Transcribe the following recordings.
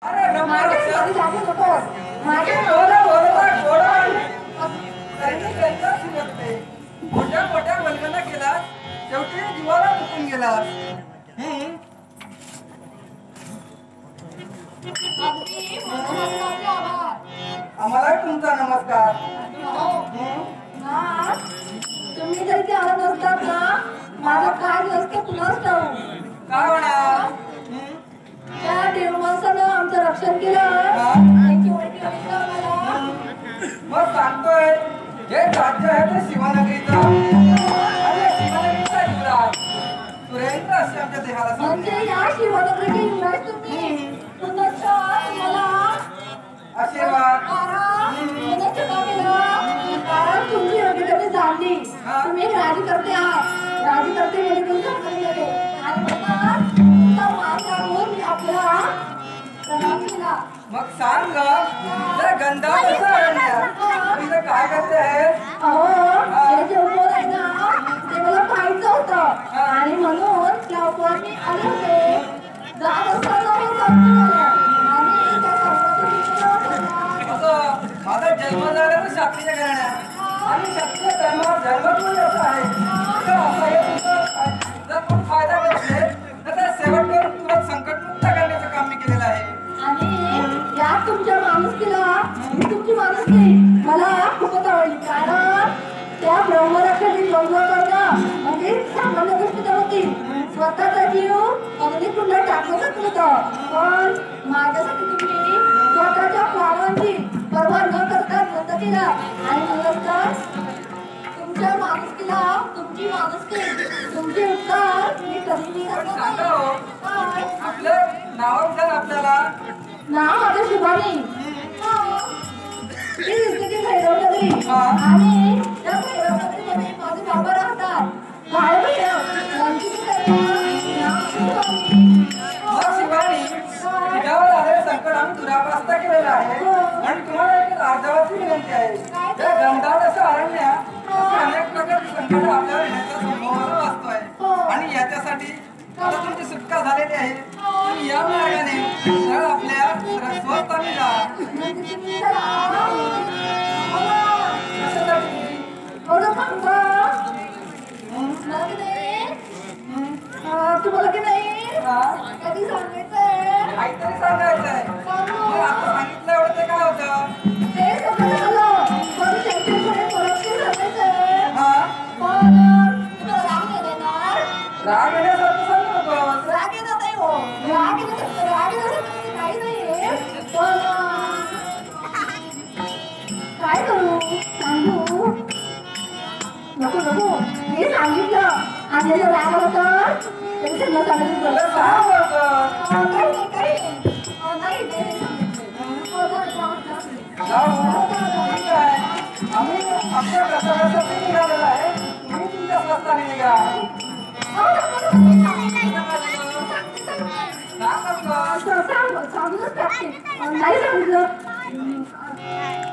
अरे नंबर जाऊ नको माझे थोडा त्यांनी त्यांचा शिकवते मोठ्या मोठ्या वल्गना केला शेवटी जीवाला मुकून गेला. आम्हाला तुमचा नमस्कार. तुम्ही जर ते आला नसतात ना माझं काय नसतं कुणाच ठाऊक. काय होणार? त्या देवमासानं आमचं रक्षण केलं त्यांची ओळखी होती का मला? मग सांगतोय हे राज्य आहे ते शिवनगरीचं आणि शिवनगरीचा युवराज सुरेंद्र असे आमच्या देहाला म्हणजे या शिवनगरीचे युवराज तुम्ही पुन्हा मला आशीर्वाद कारण तुमची योग्यता जाणली. तुम्ही एक राजकर्ते आहात. राजकर्ते म्हणजे आणि मी आपला प्रणाम केला. मग सांग त्या गंधा कसं अरण्या काय करते आहे? अहो हे जे उपवास आहे ना ते मला पाहायचं होतं आणि म्हणून त्या उपवास मी आले होते. जात असताना हे संपून आले आणि त्या माझा जन्म झाला तर शास्त्रीच्या घराण्यात आणि शास्त्रीय जन्मच म्हणजे असं आहे जर खूप फायदा घेतले तर त्या सेवट करून तुला संकटमुक्त करण्याचं काम मी केलेलं आहे. आणि या तुमच्या माणुसकीला तुमची माणुसकी मला खूपच आवडली. कारण त्या ब्रह्मराक्षाची गंगा करणं म्हणजे सामान्य गोष्ट नव्हती. स्वतःचा जीव अगदी पुन्हा टाकणंच नव्हतं. पण माझ्यासाठी तुम्ही स्वतःच्या प्राणांची पर्वा न करता व्रत केला आणि नंतर तुमच्या माणुसकीला तुमची माणुसकी तुमचे उपकार मी कधी नाही आपलं नाव विचार आपल्याला. नाव माझं शुभानी. ती दिसते ती भैरवनगरी आणि त्या भैरवनगरीमध्ये माझे बाबा राहतात. काय भैरव शिवानी तुझ्यावर आलेले संकट आम्ही दुरापास्ता केलेला आहे आणि तुम्हाला एक अर्धवाची विनंती आहे. त्या गंधात असं अरण्य अनेक प्रकारचे संकट आपल्याला येण्याचा संभवाला वाचतोय आणि याच्यासाठी आता तुमची सुटका झालेली आहे. तुम्ही या मार्गाने सरळ आपल्या स्वस्थानी जा. तुम्हाला की नाही कधी सांगायचंय काहीतरी सांगायचंय. मग आता सांगितलं एवढं ते काय होतं? ते सगळं झालं पण त्यांच्याकडे परत ते सांगायचंय. हा पण तुला राग नाही देणार. राग येण्यासारखं सांगू नकोस. राग येणार नाही हो. राग येण्यासारखं काही नाहीये. पण काय करू सांगू नको नको हे सांगितलं आणि जर राग आला तर तरी सगळं सांगितलं सांग लवकर. काही नाही जाऊ. ठीक आहे. आम्ही आपल्या प्रसादासाठी निघालेलो आहे. तुम्ही तुमच्या स्वस्ताने निघा.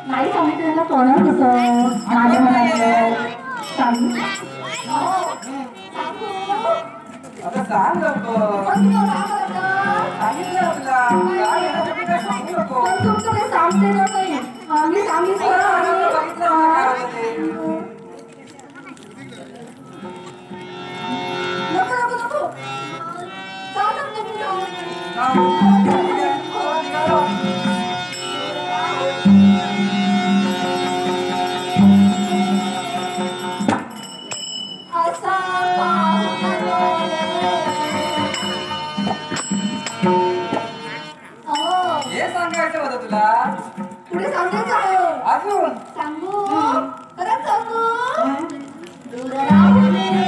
नाही सांगितलं ना कोणा कसं माझ्या मनात आता सांग लवकर. सांगितलं आपला काय येण्यासाठी काय सांगू नको. सांगते ना काही आम्ही सांगितलं बघितलं काय होतं ते. नको नको नको हे सांगायचं होतं तुला. पुढे सांगायचं आहे अजून सांगू खरंच सांगू दूर राहू नये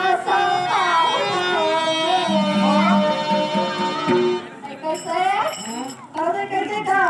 असा पाहू ऐकायचंय परत ऐकायचंय का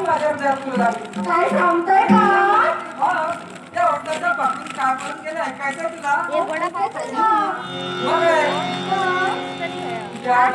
काय सांगताय का? त्या हॉटेलच्या बाजून काय करून गेले ऐकायचं तुला? त्या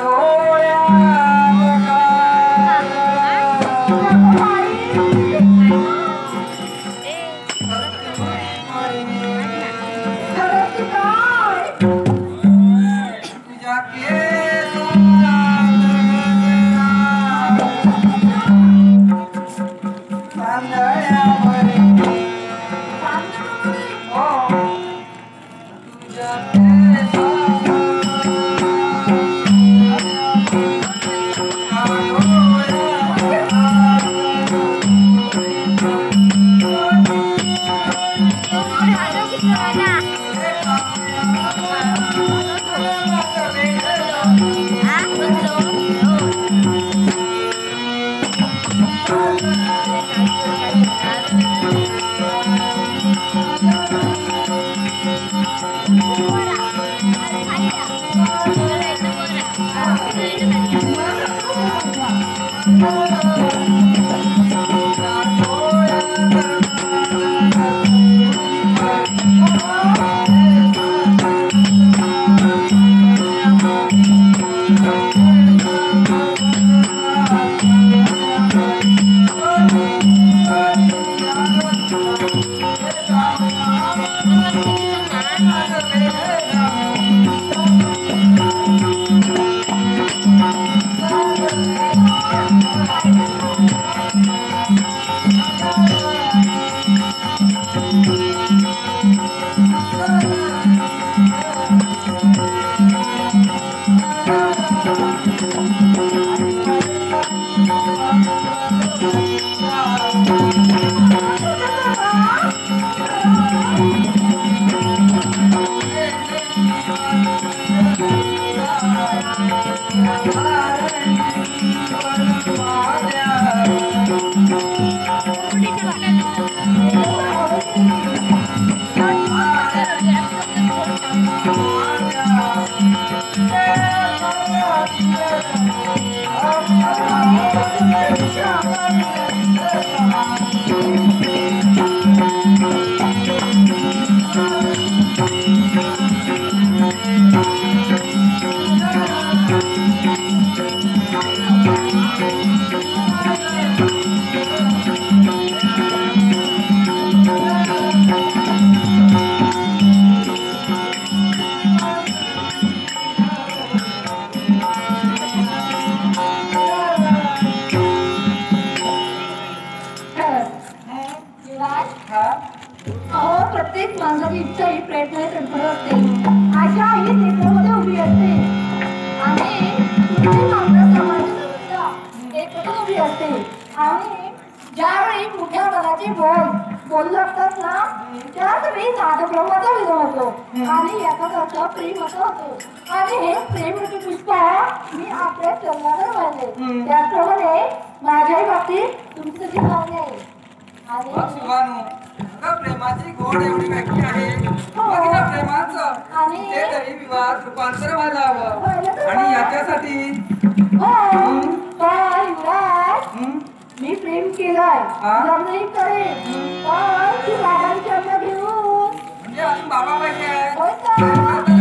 अहो प्रत्येक माणसाची इच्छा ही प्रयत्न करत असते. आशा ही नेत्रामध्ये उभी असते आणि कुठेही माणसा समाजाची सुद्धा एकत्र उभी असते. आणि ज्यावेळी मोठ्या मनाचे बोलू लागतात ना त्याच वेळी नादब्रह्माचा विरोध होतो आणि याचाच अर्थ प्रेम असा होतो. आणि हे प्रेमाचे पुष्प मी आपल्या चरणावर वाहिले. त्याचप्रमाणे माझ्याही बाबतीत तुमचं जे भावने आहे आणि शिवानू अगं प्रेमाची गोड एवढी व्याख्या आहे. मग या प्रेमाचं आणि ते तरी विवाहात रूपांतर व्हायला हवं आणि याच्यासाठी हो पण युवराज मी प्रेम केलंय लग्नही करेन पण ती बाबांची अन्न घेऊन म्हणजे अजून बाबा पाहिजे होय का?